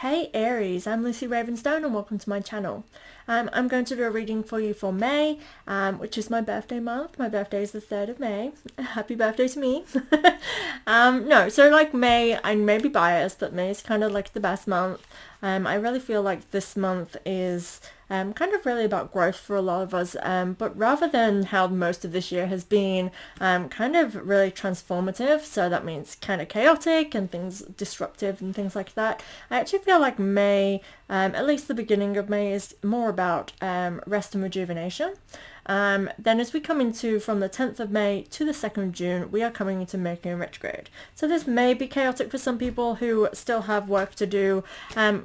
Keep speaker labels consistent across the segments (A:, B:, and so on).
A: Hey Aries, I'm Lucy Ravenstone and welcome to my channel. I'm going to do a reading for you for May, which is my birthday month. My birthday is the 3rd of May. Happy birthday to me. No, so like May, I may be biased, but May is kind of like the best month. I really feel like this month is kind of really about growth for a lot of us, but rather than how most of this year has been kind of really transformative, so that means kind of chaotic and things disruptive and things like that. I actually feel like May, at least the beginning of May, is more about rest and rejuvenation. Then as we come into from the 10th of May to the 2nd of June, we are coming into Mercury in retrograde. So this may be chaotic for some people who still have work to do,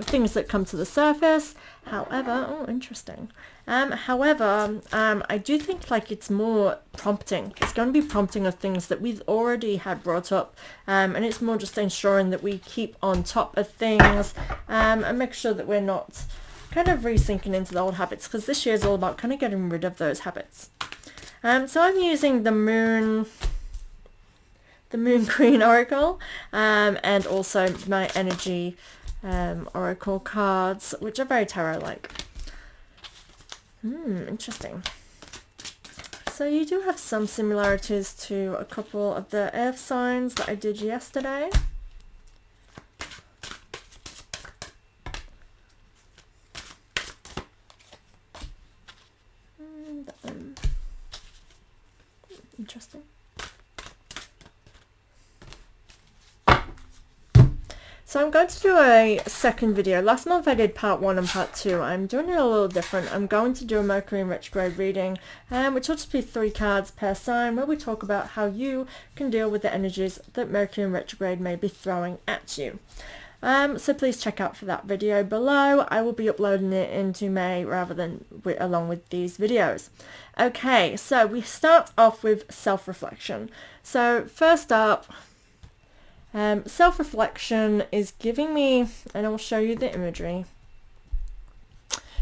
A: things that come to the surface. However, oh, interesting. I do think like it's more prompting. It's going to be prompting of things that we've already had brought up, and it's more just ensuring that we keep on top of things, and make sure that we're not kind of resinking into the old habits, because this year is all about kind of getting rid of those habits. So I'm using the Moon Queen Oracle, and also my Energy Oracle cards, which are very tarot-like. Interesting. So you do have some similarities to a couple of the earth signs that I did yesterday. Interesting. So I'm going to do a second video. Last month I did part 1 and part 2. I'm doing it a little different. I'm going to do a Mercury in retrograde reading, which will just be 3 cards per sign, where we talk about how you can deal with the energies that Mercury in retrograde may be throwing at you. So please check out for that video below. I will be uploading it into May rather than along with these videos. Okay, so we start off with self-reflection. So first up, self-reflection is giving me, and I'll show you the imagery.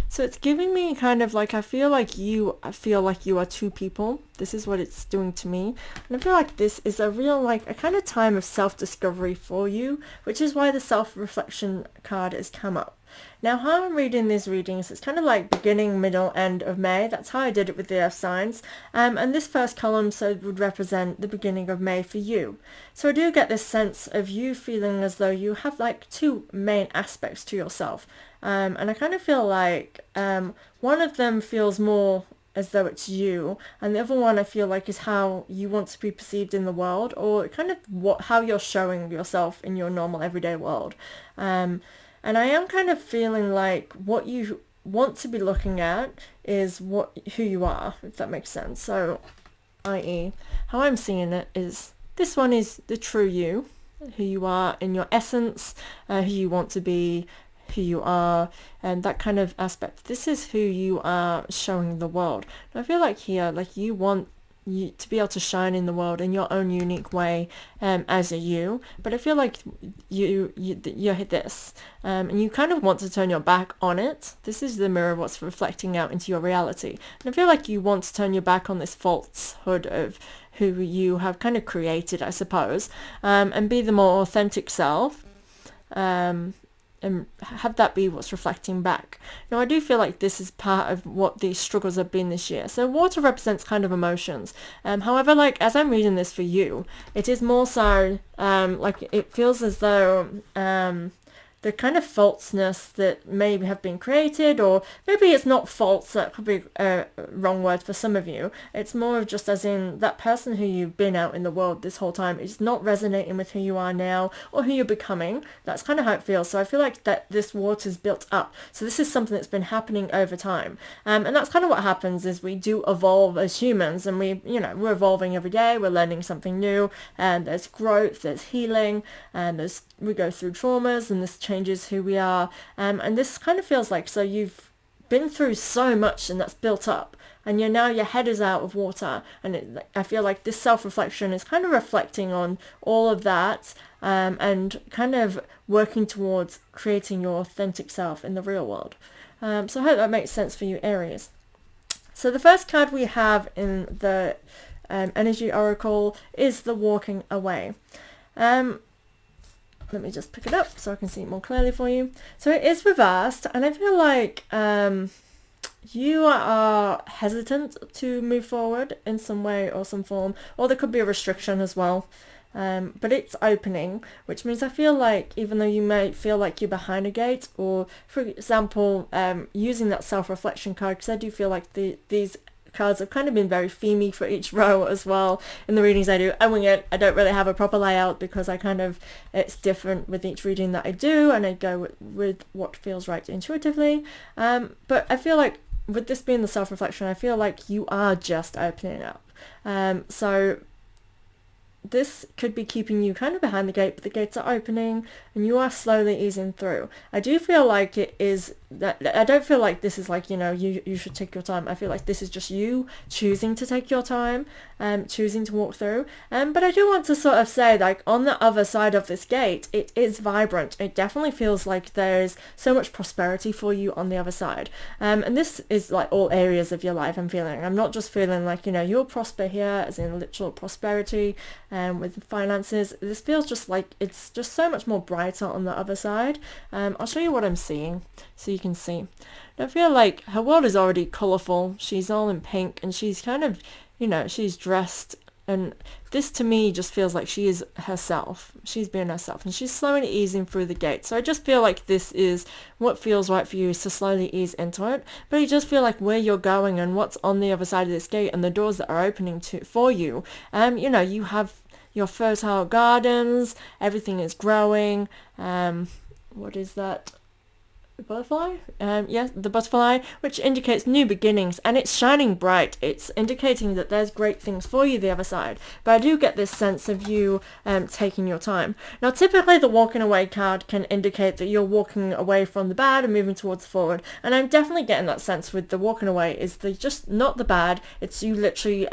A: So it's giving me kind of like, I feel like you are two people. This is what it's doing to me. And I feel like this is a real, like, a kind of time of self-discovery for you, which is why the self-reflection card has come up. Now, how I'm reading these readings, it's kind of like beginning, middle, end of May. That's how I did it with the earth signs. And this first column would represent the beginning of May for you. So I do get this sense of you feeling as though you have like 2 main aspects to yourself. And I kind of feel like one of them feels more as though it's you, and the other one I feel like is how you want to be perceived in the world, or kind of how you're showing yourself in your normal everyday world. And I am kind of feeling like what you want to be looking at is who you are, if that makes sense. So, i.e., how I'm seeing it is this one is the true you, who you are in your essence, who you want to be, who you are, and that kind of aspect. This is who you are showing the world. And I feel like here, like you want to be able to shine in the world in your own unique way, as a you, but I feel like you're this, and you kind of want to turn your back on it. This is the mirror, what's reflecting out into your reality, and I feel like you want to turn your back on this falsehood of who you have kind of created, I suppose, and be the more authentic self, and have that be what's reflecting back. Now I do feel like this is part of what these struggles have been this year. So water represents kind of emotions. However, like as I'm reading this for you, it is more so like it feels as though the kind of falseness that may have been created, or maybe it's not false, that could be a wrong word for some of you. It's more of just as in that person who you've been out in the world this whole time is not resonating with who you are now or who you're becoming. That's kind of how it feels. So I feel like that this water's built up. So this is something that's been happening over time. And that's kind of what happens is we do evolve as humans, and we're evolving every day. We're learning something new, and there's growth, there's healing, and we go through traumas, and this changes who we are, and this kind of feels like, so you've been through so much and that's built up, and your head is out of water, and I feel like this self-reflection is kind of reflecting on all of that, and kind of working towards creating your authentic self in the real world. So I hope that makes sense for you, Aries. So the first card we have in the Energy Oracle is the Walking Away. Let me just pick it up so I can see it more clearly for you. So it is reversed, and I feel like you are hesitant to move forward in some way or some form, or there could be a restriction as well. But it's opening, which means I feel like even though you may feel like you're behind a gate, or for example, using that self-reflection card, because I do feel like these cards have kind of been very themey for each row as well. In the readings I do, I wing it. I don't really have a proper layout because it's different with each reading that I do, and I go with what feels right intuitively. But I feel like with this being the self-reflection, I feel like you are just opening up. So this could be keeping you kind of behind the gate, but the gates are opening and you are slowly easing through. I do feel like it is that I don't feel like this is like, you should take your time. I feel like this is just you choosing to take your time, choosing to walk through. But I do want to sort of say, like, on the other side of this gate, it is vibrant. It definitely feels like there's so much prosperity for you on the other side. And this is like all areas of your life I'm feeling. I'm not just feeling like, you'll prosper here as in literal prosperity with finances. This feels just like it's just so much more brighter on the other side. I'll show you what I'm seeing so you can see. And I feel like her world is already colourful. She's all in pink and she's kind of, she's dressed, and this to me just feels like she is herself. She's being herself and she's slowly easing through the gate. So I just feel like this is what feels right for you, is to slowly ease into it. But you just feel like where you're going and what's on the other side of this gate and the doors that are opening for you, you have your fertile gardens, everything is growing. What is that? Butterfly? Yes, the butterfly, which indicates new beginnings, and it's shining bright. It's indicating that there's great things for you the other side. But I do get this sense of you taking your time. Now, typically the walking away card can indicate that you're walking away from the bad and moving towards the forward. And I'm definitely getting that sense with the walking away. Is just not the bad. It's you literally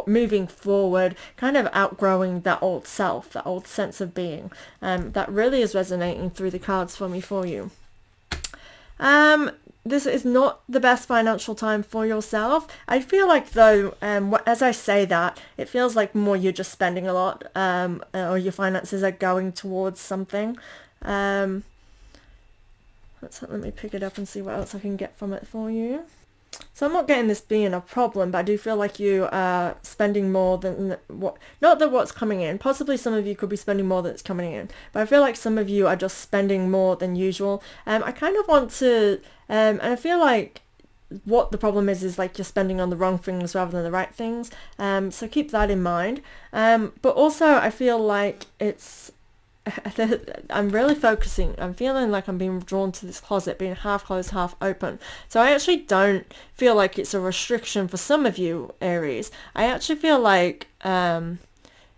A: moving forward, kind of outgrowing that old self, that old sense of being. That really is resonating through the cards for you. This is not the best financial time for yourself. I feel like though, as I say that, it feels like more you're just spending a lot, or your finances are going towards something. Let me pick it up and see what else I can get from it for you. So I'm not getting this being a problem, but I do feel like you are spending more than not that what's coming in. Possibly some of you could be spending more than it's coming in, but I feel like some of you are just spending more than usual. I kind of want to, and I feel like what the problem is like you're spending on the wrong things rather than the right things. So keep that in mind. But also I feel like I'm really focusing. I'm feeling like I'm being drawn to this closet being half closed, half open. So I actually don't feel like it's a restriction for some of you, Aries. I actually feel like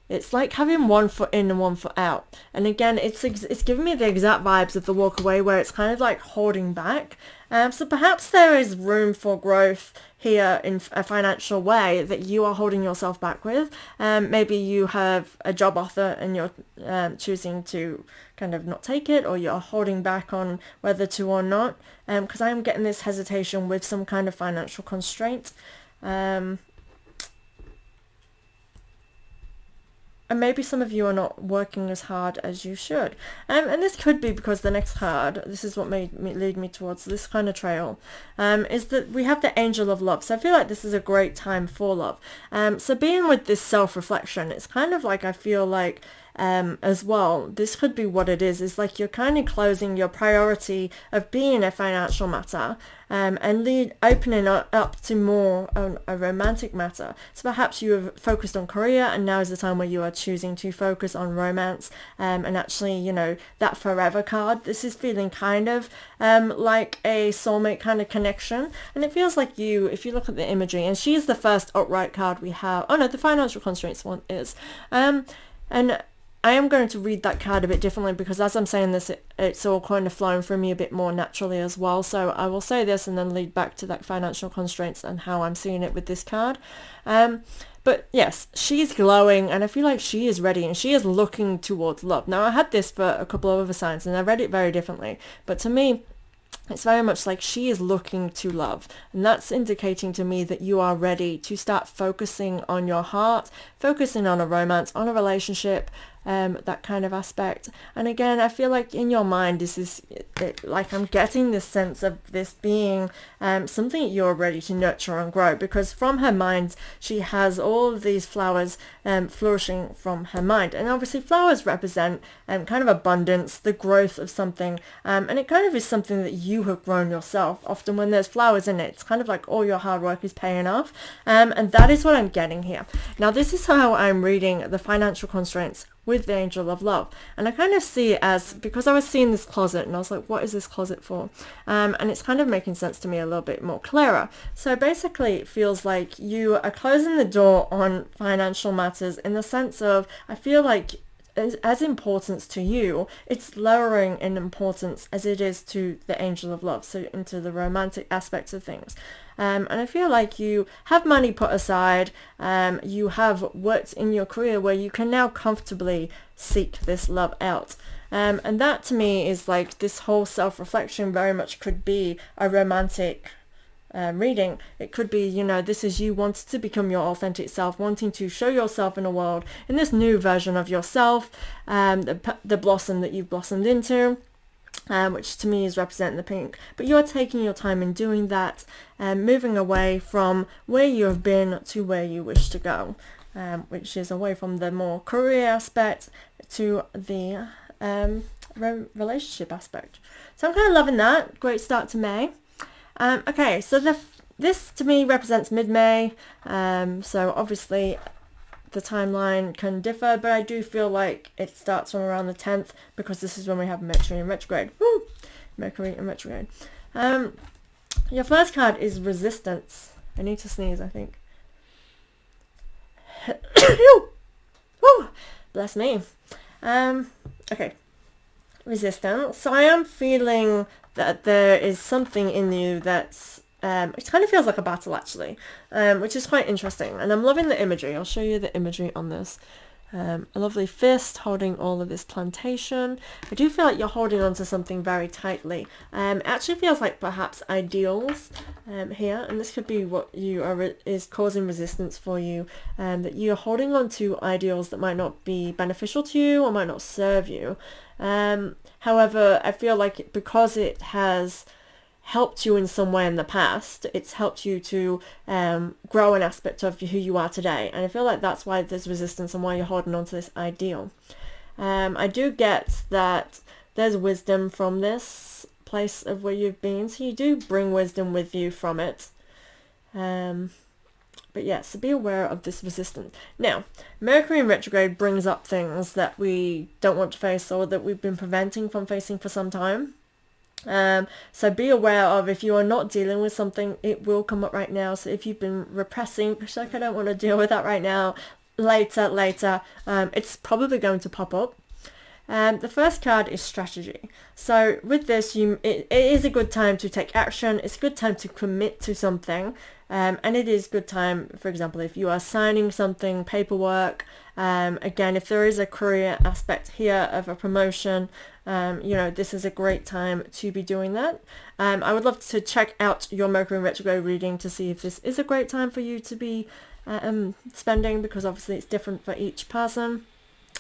A: it's like having one foot in and one foot out. And again, it's giving me the exact vibes of the walk away, where it's kind of like holding back. So perhaps there is room for growth here in a financial way that you are holding yourself back with. Maybe you have a job offer and you're choosing to kind of not take it, or you're holding back on whether to or not. Because I'm getting this hesitation with some kind of financial constraint. And maybe some of you are not working as hard as you should. And this could be because the next card, this is what made me lead me towards this kind of trail, is that we have the Angel of Love. So I feel like this is a great time for love. So being with this self-reflection, it's kind of like I feel like as well, this could be what it is like you're kind of closing your priority of being a financial matter and opening up to more on a romantic matter. So perhaps you have focused on career, and now is the time where you are choosing to focus on romance, and actually, that forever card. This is feeling kind of like a soulmate kind of connection, and it feels like if you look at the imagery, and she is the first upright card we have. Oh no, the financial constraints one is. And I am going to read that card a bit differently, because as I'm saying this, it's all kind of flowing through me a bit more naturally as well. So I will say this and then lead back to that financial constraints and how I'm seeing it with this card. But yes, she's glowing, and I feel like she is ready and she is looking towards love. Now I had this for a couple of other signs and I read it very differently, but to me, it's very much like she is looking to love, and that's indicating to me that you are ready to start focusing on your heart, focusing on a romance, on a relationship, that kind of aspect. And again, I feel like in your mind, this is like I'm getting this sense of this being something you're ready to nurture and grow, because from her mind she has all of these flowers flourishing from her mind. And obviously flowers represent kind of abundance, the growth of something, and it kind of is something that you have grown yourself. Often when there's flowers in it, it's kind of like all your hard work is paying off, and that is what I'm getting here. Now this is how I'm reading the financial constraints with the Angel of Love, and I kind of see it as, because I was seeing this closet and I was like, what is this closet for? And it's kind of making sense to me a little bit more clearer. So basically it feels like you are closing the door on financial matters, in the sense of, I feel like as importance to you, it's lowering in importance as it is to the Angel of Love, so into the romantic aspects of things. And I feel like you have money put aside, you have worked in your career where you can now comfortably seek this love out. And that to me is like, this whole self-reflection very much could be a romantic reading. It could be, you know, this is you wanting to become your authentic self, wanting to show yourself in the world in this new version of yourself, the blossom that you've blossomed into, which to me is representing the pink. But you're taking your time in doing that, moving away from where you have been to where you wish to go, which is away from the more career aspect to the relationship aspect. So I'm kind of loving that. Great start to May. Okay, so this to me represents mid-May, so obviously the timeline can differ, but I do feel like it starts from around the 10th, because this is when we have Mercury in retrograde. Woo! Mercury in retrograde. Your first card is Resistance. I need to sneeze, I think. Woo! Bless me. Okay. Resistance. So I am feeling that there is something in you that's it kind of feels like a battle, actually, which is quite interesting, and I'm loving the imagery. I'll show you the imagery on this. A lovely fist holding all of this plantation. I do feel like you're holding on to something very tightly. It actually feels like perhaps ideals here, and this could be what you are is causing resistance for you, that you're holding on to ideals that might not be beneficial to you or might not serve you. However, I feel like because it has helped you in some way in the past, it's helped you to grow an aspect of who you are today, and I feel like that's why there's resistance and why you're holding on to this ideal. I do get that there's wisdom from this place of where you've been, so you do bring wisdom with you from it. But yeah, so be aware of this resistance. Now, Mercury in retrograde brings up things that we don't want to face, or that we've been preventing from facing for some time. So be aware of, if you are not dealing with something, it will come up right now. So if you've been repressing, like, I don't want to deal with that right now, later, it's probably going to pop up. The first card is strategy. So with this, it is a good time to take action. It's a good time to commit to something. And it is good time, for example, if you are signing something, paperwork, again, if there is a career aspect here of a promotion, this is a great time to be doing that. I would love to check out your Mercury retrograde reading to see if this is a great time for you to be spending, because obviously it's different for each person,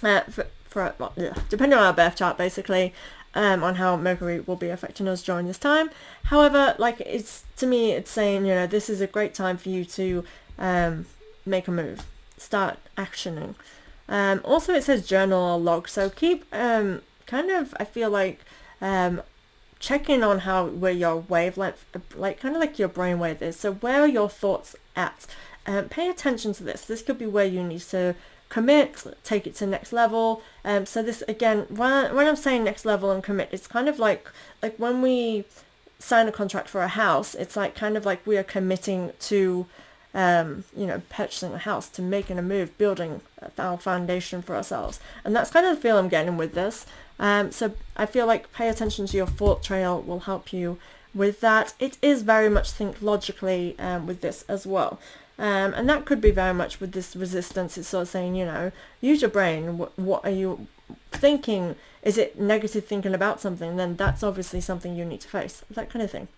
A: depending on our birth chart, basically. On how Mercury will be affecting us during this time. However, like, it's, to me, it's saying, this is a great time for you to make a move, start actioning. Also, it says journal or log, so keep kind of, I feel like, checking on where your wavelength, like kind of like your brainwave is. So where are your thoughts at? Pay attention to this. This could be where you need to commit, take it to next level. So this, again, when I'm saying next level and commit, it's kind of like when we sign a contract for a house, it's like kind of like we are committing to purchasing a house, to making a move, building our foundation for ourselves. And that's kind of the feel I'm getting with this. So I feel like pay attention to your thought trail will help you with that. It is very much think logically with this as well. And that could be very much with this resistance. It's sort of saying, use your brain. What are you thinking? Is it negative thinking about something? Then that's obviously something you need to face. That kind of thing.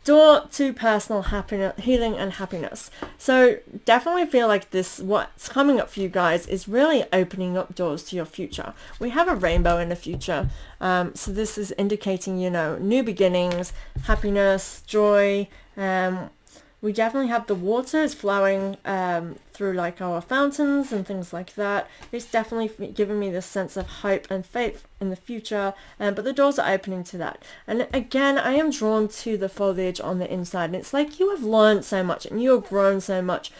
A: door to personal happiness, healing and happiness. So definitely feel like this, what's coming up for you guys, is really opening up doors to your future. We have a rainbow in the future. So this is indicating, you know, new beginnings, happiness, joy. We definitely have the water is flowing through like our fountains and things like that. It's definitely giving me this sense of hope and faith in the future, but the doors are opening to that. And again, I am drawn to the foliage on the inside, and it's like you have learned so much and you have grown so much.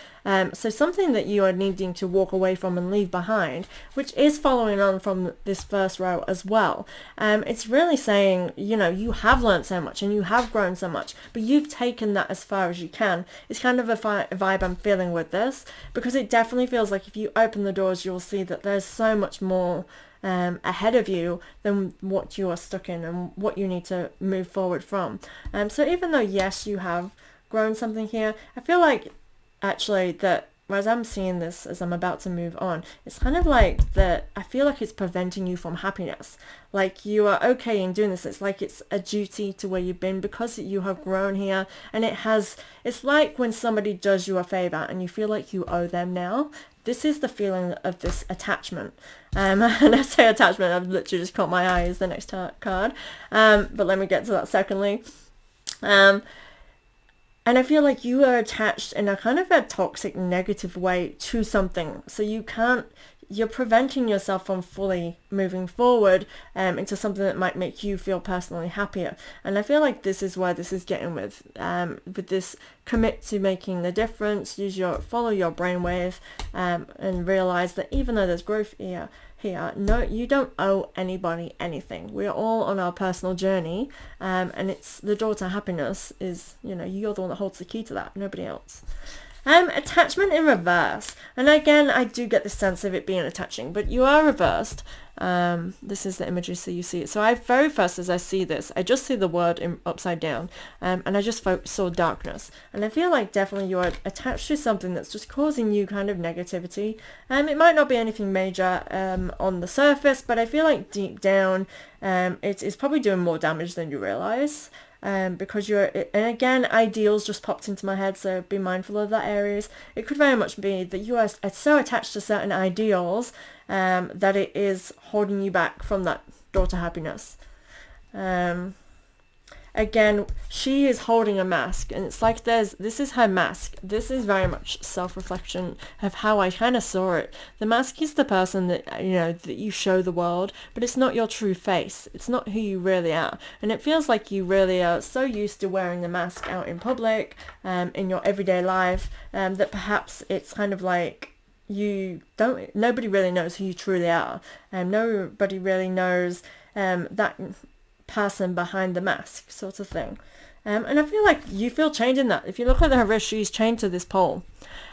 A: So something that you are needing to walk away from and leave behind, which is following on from this first row as well. It's really saying, you know, you have learned so much and you have grown so much, but you've taken that as far as you can. It's kind of a vibe I'm feeling with this, because it definitely feels like if you open the doors, you'll see that there's so much more ahead of you than what you are stuck in and what you need to move forward from. So even though, yes, you have grown something here, I feel like actually that as I'm seeing this, as I'm about to move on, it's kind of like that I feel like it's preventing you from happiness. Like you are okay in doing this. It's like it's a duty to where you've been because you have grown here, and it's like when somebody does you a favor and you feel like you owe them now. This is the feeling of this attachment. And I say attachment, I've literally just caught my eye as the next card. But let me get to that secondly. And I feel like you are attached in a kind of a toxic, negative way to something. So you're preventing yourself from fully moving forward into something that might make you feel personally happier. And I feel like this is where this is getting with this commit to making the difference, follow your brainwave, and realize that even though there's growth here, no, you don't owe anybody anything. We're all on our personal journey, and it's the door to happiness is, you know, you're the one that holds the key to that, nobody else. Attachment in reverse, and again I do get the sense of it being attaching, but you are reversed. This is the imagery, so you see it. So very first as I see this, I just see the word upside down, and I just saw darkness, and I feel like definitely you are attached to something that's just causing you kind of negativity. It might not be anything major on the surface, but I feel like deep down it's probably doing more damage than you realize. Because and again, ideals just popped into my head, so be mindful of that, Aries. It could very much be that you are so attached to certain ideals that it is holding you back from that door to happiness. Again, she is holding a mask, and it's like this is her mask. This is very much self-reflection of how I kind of saw it. The mask is the person that, you know, that you show the world, but it's not your true face. It's not who you really are. And it feels like you really are so used to wearing the mask out in public, in your everyday life, that perhaps it's kind of like nobody really knows who you truly are. Nobody really knows that person behind the mask, sort of thing. And I feel like you feel chained in that. If you look at her wrist, she's chained to this pole.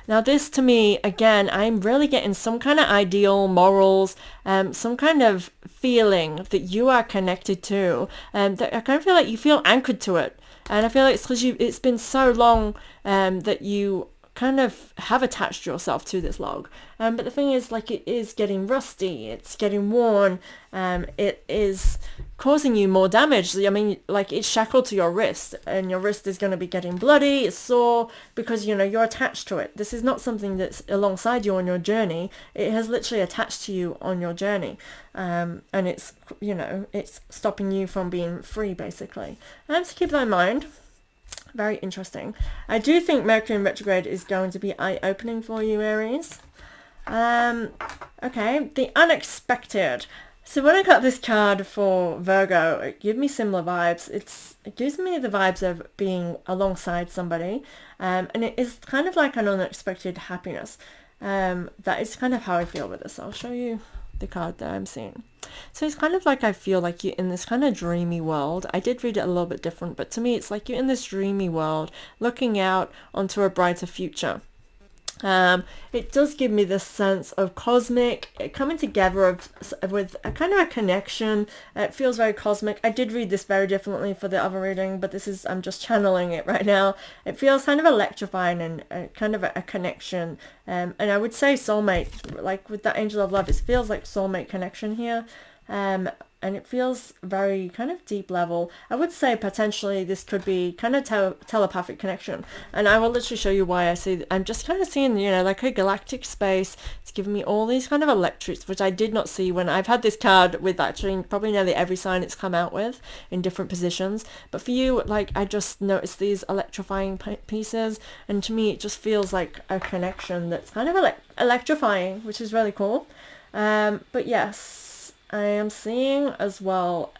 A: Now this, to me, again, I'm really getting some kind of ideal, morals, some kind of feeling that you are connected to, that I kind of feel like you feel anchored to it. And I feel like it's because it's been so long that you kind of have attached yourself to this log. But the thing is, like, it is getting rusty, it's getting worn, it is causing you more damage. I mean, like, it's shackled to your wrist, and your wrist is going to be getting bloody, it's sore, because, you know, you're attached to it. This is not something that's alongside you on your journey. It has literally attached to you on your journey. And it's, you know, it's stopping you from being free, basically. So keep that in mind. Very interesting. I do think Mercury in retrograde is going to be eye-opening for you, Aries. Okay, the unexpected. So when I got this card for Virgo, it gave me similar vibes. It gives me the vibes of being alongside somebody, and it is kind of like an unexpected happiness. That is kind of how I feel with this. I'll show you the card that I'm seeing. So it's kind of like I feel like you're in this kind of dreamy world. I did read it a little bit different, but to me it's like you're in this dreamy world looking out onto a brighter future. It does give me this sense of cosmic coming together with a kind of a connection. It feels very cosmic. I did read this very differently for the other reading, but I'm just channeling it right now. It feels kind of electrifying and kind of a connection. And I would say soulmate, like with that angel of love, it feels like soulmate connection here. And and it feels very kind of deep level. I would say potentially this could be kind of telepathic connection, and I will literally show you why I see. I'm just kind of seeing, you know, like a galactic space. It's giving me all these kind of electrics, which I did not see when I've had this card with actually probably nearly every sign it's come out with in different positions. But for you, like, I just noticed these electrifying pieces, and to me it just feels like a connection that's kind of electrifying, which is really cool. But yes, I am seeing as well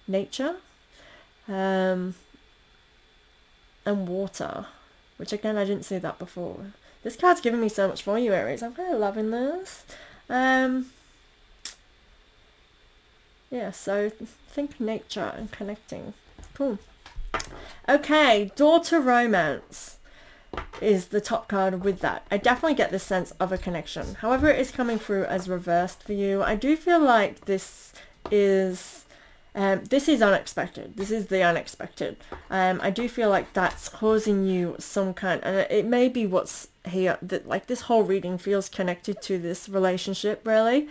A: nature and water, which again I didn't see that before. This card's giving me so much for you, Aries. I'm kind of loving this. Yeah, so think nature and connecting. Cool. Okay, door to romance is the top card with that. I definitely get this sense of a connection. However, it is coming through as reversed for you. I do feel like this is unexpected. This is the unexpected. I do feel like that's causing you some kind, and it may be what's here, that like this whole reading feels connected to this relationship, really,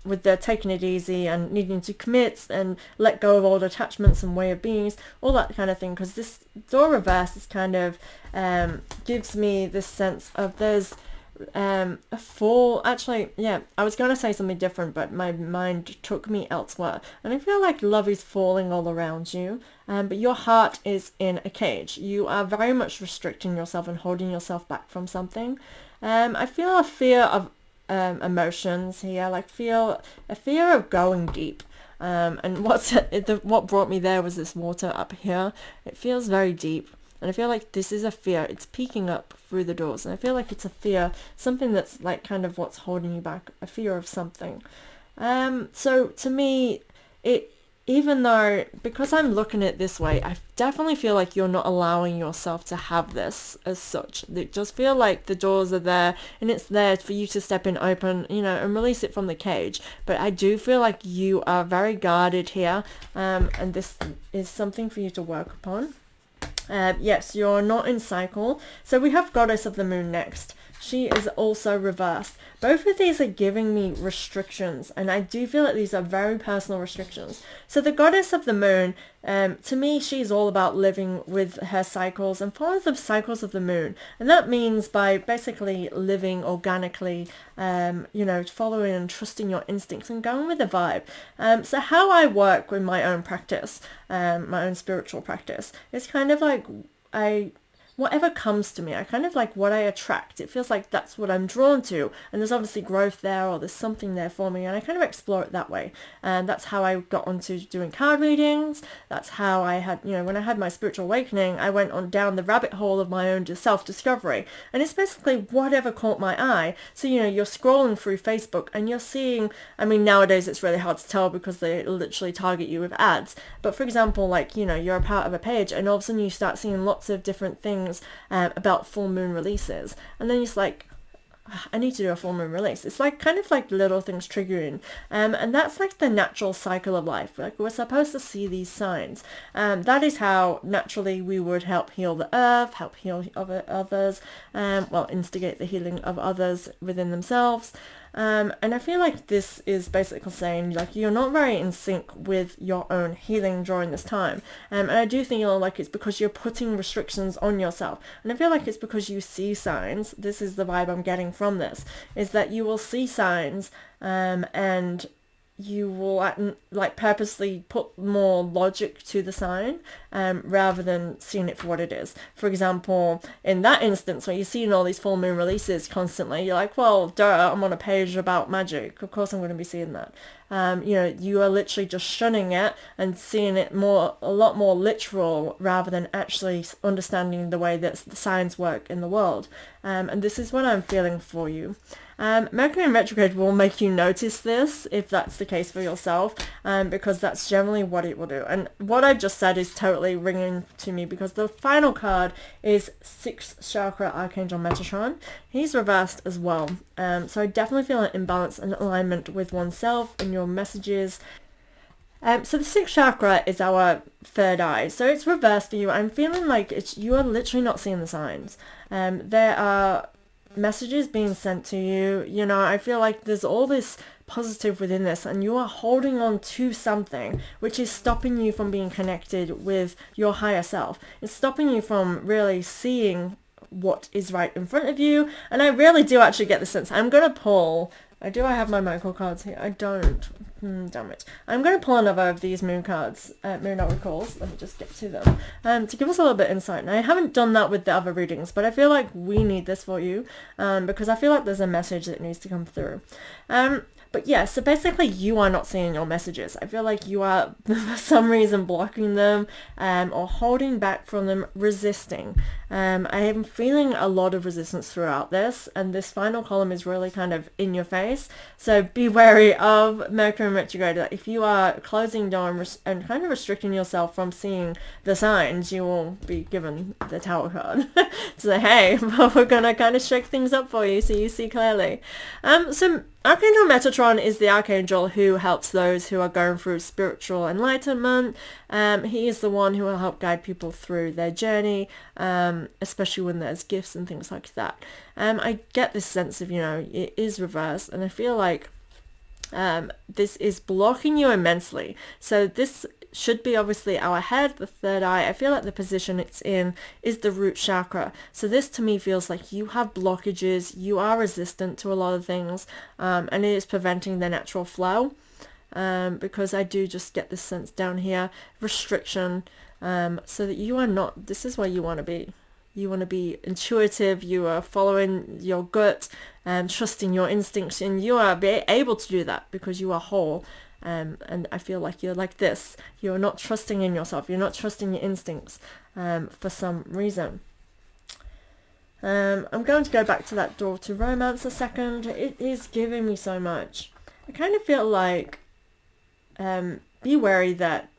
A: with the taking it easy and needing to commit and let go of old attachments and way of beings, all that kind of thing. Because this door reverse is kind of gives me this sense of there's a fall. Actually, yeah, I was going to say something different, but my mind took me elsewhere, and I feel like love is falling all around you, but your heart is in a cage. You are very much restricting yourself and holding yourself back from something. I feel a fear of emotions here, like feel a fear of going deep. And what brought me there was this water up here. It feels very deep. And I feel like this is a fear. It's peeking up through the doors. And I feel like it's a fear, something that's like kind of what's holding you back, a fear of something. So to me, even though, because I'm looking at it this way, I definitely feel like you're not allowing yourself to have this as such. They just feel like the doors are there and it's there for you to step in, open, you know, and release it from the cage. But I do feel like you are very guarded here, and this is something for you to work upon. Yes, you're not in cycle. So we have Goddess of the Moon next. She is also reversed. Both of these are giving me restrictions, and I do feel that these are very personal restrictions. So the Goddess of the Moon, to me, she's all about living with her cycles and following the cycles of the moon. And that means by basically living organically, you know, following and trusting your instincts and going with the vibe. So how I work with my own practice, my own spiritual practice, is kind of like whatever comes to me, I kind of like what I attract. It feels like that's what I'm drawn to, and there's obviously growth there, or there's something there for me, and I kind of explore it that way. And that's how I got onto doing card readings. That's how I had, you know, when I had my spiritual awakening, I went on down the rabbit hole of my own self-discovery, and it's basically whatever caught my eye. So, you know, you're scrolling through Facebook and you're seeing, I mean, nowadays it's really hard to tell because they literally target you with ads, but for example, like, you know, you're a part of a page and all of a sudden you start seeing lots of different things about full moon releases, and then it's like, I need to do a full moon release. It's like kind of like little things triggering, and that's like the natural cycle of life. Like, we're supposed to see these signs. That is how naturally we would help heal the earth, help heal others, well, instigate the healing of others within themselves. And I feel like this is basically saying, like, you're not very in sync with your own healing during this time. And I do think, you know, like, it's because you're putting restrictions on yourself. And I feel like it's because you see signs. This is the vibe I'm getting from this, is that you will see signs, and you will like purposely put more logic to the sign, rather than seeing it for what it is. For example, in that instance where you're seeing all these full moon releases constantly, you're like, well, duh, I'm on a page about magic, of course I'm going to be seeing that. You know, you are literally just shunning it and seeing it a lot more literal, rather than actually understanding the way that the signs work in the world. And this is what I'm feeling for you. Mercury in retrograde will make you notice this, if that's the case for yourself, because that's generally what it will do. And what I've just said is totally ringing to me, because the final card is 6th chakra Archangel Metatron. He's reversed as well. So I definitely feel an imbalance and alignment with oneself and your messages. So the 6th chakra is our third eye, so it's reversed for you. I'm feeling like you are literally not seeing the signs. There are messages being sent to you. You know, I feel like there's all this positive within this, and you are holding on to something which is stopping you from being connected with your higher self. It's stopping you from really seeing what is right in front of you. And I really do actually get the sense. I'm going to pull... I have my Michael cards here. I don't. Damn it. I'm going to pull another of these moon cards, moon oracles. Let me just get to them. To give us a little bit of insight. And I haven't done that with the other readings, but I feel like we need this for you. Because I feel like there's a message that needs to come through. But yeah, so basically you are not seeing your messages. I feel like you are, for some reason, blocking them or holding back from them, resisting. I am feeling a lot of resistance throughout this, and this final column is really kind of in your face. So be wary of Mercury in retrograde. If you are closing down and kind of restricting yourself from seeing the signs, you will be given the Tower card to say, hey, we're going to kind of shake things up for you so you see clearly. So Archangel Metatron is the archangel who helps those who are going through spiritual enlightenment. He is the one who will help guide people through their journey, especially when there's gifts and things like that. I get this sense of, you know, it is reversed, and I feel like this is blocking you immensely. So this should be obviously our head, the third eye. I feel like the position it's in is the root chakra. So this to me feels like you have blockages, you are resistant to a lot of things, and it is preventing the natural flow. Because I do just get this sense down here, restriction, so that you are not, this is where you want to be. You want to be intuitive, you are following your gut and trusting your instincts, and you are able to do that because you are whole. And I feel like you're like this. You're not trusting in yourself. You're not trusting your instincts for some reason. I'm going to go back to that door to romance a second. It is giving me so much. I kind of feel like be wary that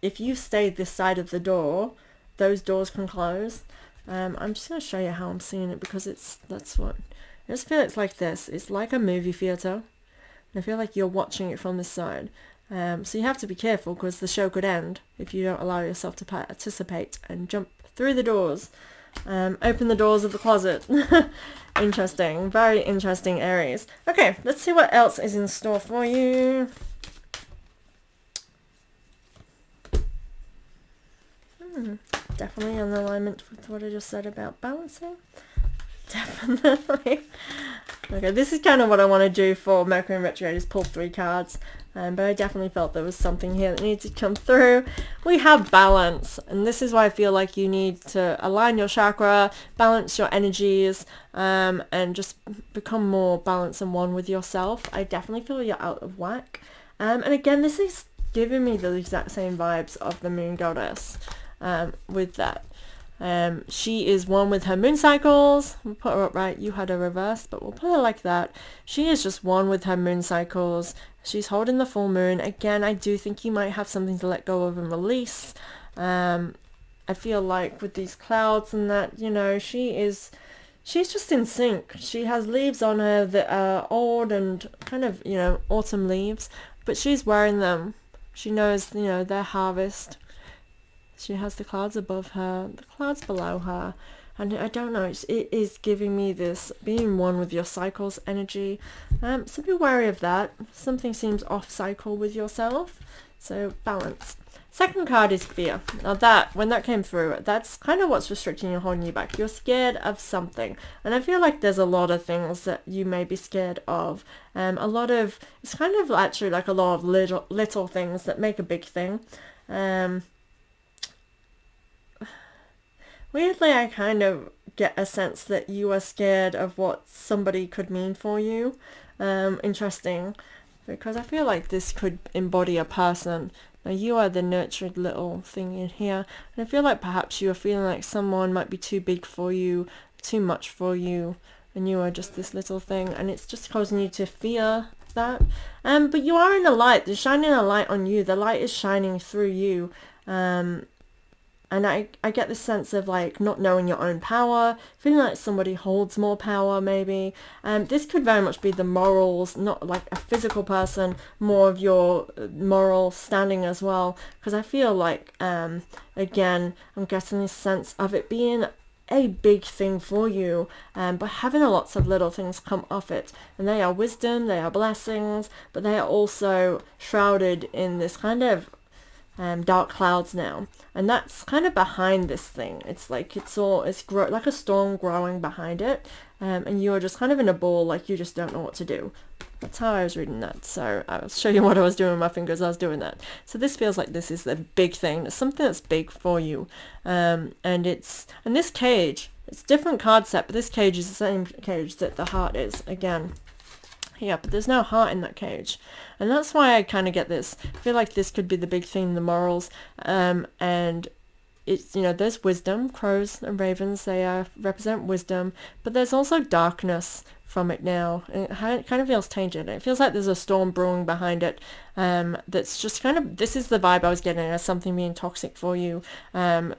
A: if you stay this side of the door, those doors can close. I'm just going to show you how I'm seeing it, because that's what I just feel. It's like this. It's like a movie theater. I feel like you're watching it from this side. So you have to be careful, because the show could end if you don't allow yourself to participate and jump through the doors. Open the doors of the closet. Interesting. Very interesting, Aries. Okay, let's see what else is in store for you. Definitely in alignment with what I just said about balancing. Definitely. Okay, this is kind of what I want to do for Mercury in retrograde, is pull 3 cards. But I definitely felt there was something here that needed to come through. We have balance, and this is why I feel like you need to align your chakra, balance your energies, and just become more balanced and one with yourself. I definitely feel you're out of whack. And again, this is giving me the exact same vibes of the moon goddess with that. She is one with her moon cycles. We'll put her up right. You had her reversed, but we'll put her like that. She is just one with her moon cycles. She's holding the full moon. Again, I do think you might have something to let go of and release. I feel like with these clouds and that, you know, she's just in sync. She has leaves on her that are old and kind of, you know, autumn leaves, but she's wearing them. She knows, you know, their harvest. She has the clouds above her, the clouds below her, and I don't know, it is giving me this being one with your cycles energy. So be wary of that. Something seems off cycle with yourself, so balance. Second card is fear. Now that, when that came through, that's kind of what's restricting you, holding you back. You're scared of something, and I feel like there's a lot of things that you may be scared of. It's kind of actually like a lot of little things that make a big thing. Weirdly, I kind of get a sense that you are scared of what somebody could mean for you. Interesting, because I feel like this could embody a person. Now, you are the nurtured little thing in here, and I feel like perhaps you are feeling like someone might be too big for you, too much for you, and you are just this little thing, and it's just causing you to fear that. But you are in the light. There's shining a light on you. The light is shining through you. And I get this sense of like not knowing your own power, feeling like somebody holds more power maybe. This could very much be the morals, not like a physical person, more of your moral standing as well. Because I feel like, again, I'm getting this sense of it being a big thing for you, but having lots of little things come off it. And they are wisdom, they are blessings, but they are also shrouded in this kind of dark clouds now. And that's kind of behind this thing. It's like it's like a storm growing behind it. And you're just kind of in a ball, like you just don't know what to do. That's how I was reading that. So I'll show you what I was doing with my fingers. I was doing that. So this feels like this is the big thing. It's something that's big for you. And this cage, it's a different card set, but this cage is the same cage that the heart is again. Yeah, but there's no heart in that cage. And that's why I kind of get this. I feel like this could be the big thing, the morals. And it's, there's wisdom. Crows and ravens, they represent wisdom. But there's also darkness from it now. It kind of feels tainted. It feels like there's a storm brewing behind it. That's just kind of, this is the vibe I was getting as something being toxic for you. And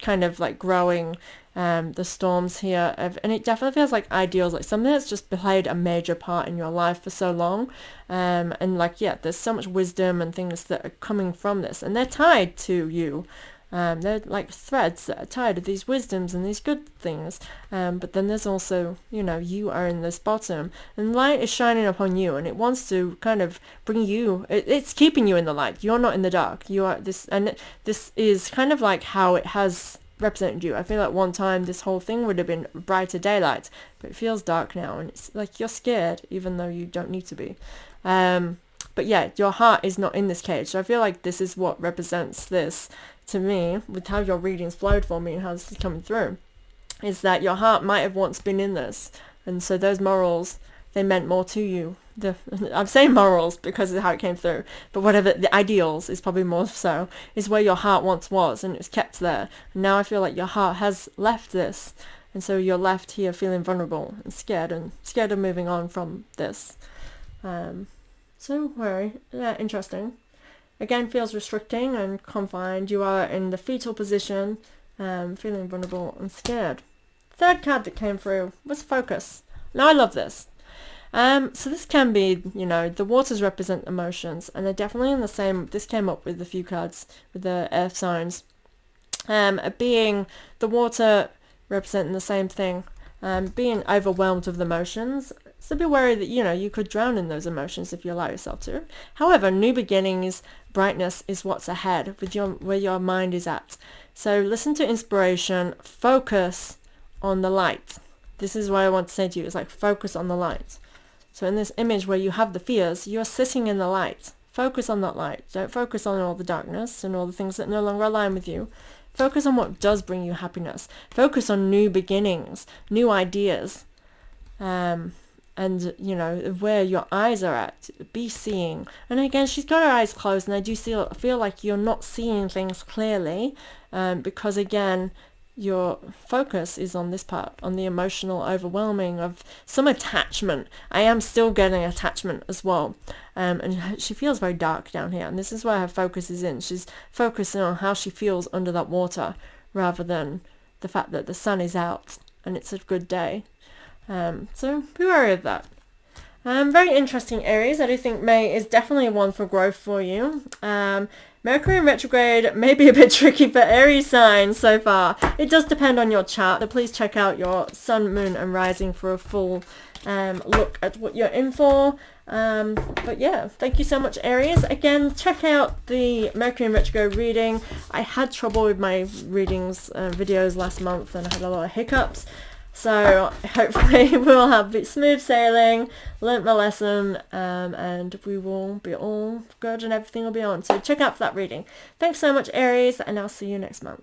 A: kind of like growing the storms here. And it definitely feels like ideals, like something that's just played a major part in your life for so long. And like, yeah, there's so much wisdom and things that are coming from this. And they're tied to you. They're like threads that are tied to these wisdoms and these good things. But then there's also, you are in this bottom and light is shining upon you, and it wants to kind of bring you, it's keeping you in the light. You're not in the dark. You are this, and this is kind of like how it has represented you. I feel like one time this whole thing would have been brighter daylight, but it feels dark now, and it's like you're scared even though you don't need to be. But yeah, your heart is not in this cage. So I feel like this is what represents this to me, with how your readings flowed for me and how this is coming through, is that your heart might have once been in this. And so those morals, they meant more to you. I'm saying morals because of how it came through, but whatever, the ideals is probably more so, is where your heart once was, and it's kept there. And now I feel like your heart has left this. And so you're left here feeling vulnerable and scared of moving on from this. So very interesting. Again, feels restricting and confined. You are in the fetal position, feeling vulnerable and scared. Third card that came through was focus. Now I love this. So this can be, the waters represent emotions, and they're definitely in the same. This came up with a few cards with the earth signs. Being the water representing the same thing, being overwhelmed with emotions. So be wary that, you could drown in those emotions if you allow yourself to. However, new beginnings, brightness is what's ahead with where your mind is at. So listen to inspiration, focus on the light. This is what I want to say to you, is like focus on the light. So in this image where you have the fears, you're sitting in the light. Focus on that light. Don't focus on all the darkness and all the things that no longer align with you. Focus on what does bring you happiness. Focus on new beginnings, new ideas. And where your eyes are at, be seeing. And again, she's got her eyes closed, and I do feel like you're not seeing things clearly, because again, your focus is on this part, on the emotional overwhelming of some attachment. I am still getting attachment as well, and she feels very dark down here, and this is where her focus is in. She's focusing on how she feels under that water, rather than the fact that the sun is out and it's a good day. So be wary of that. Very interesting, Aries. I do think May is definitely one for growth for you. Mercury in retrograde may be a bit tricky for Aries signs so far. It does depend on your chart, so please check out your sun, moon and rising for a full look at what you're in for. But yeah, thank you so much, Aries. Again, check out the Mercury in retrograde reading. I had trouble with my readings videos last month, and I had a lot of hiccups. So hopefully we'll have smooth sailing, learnt my lesson, and we will be all good and everything will be on. So check out for that reading. Thanks so much, Aries, and I'll see you next month.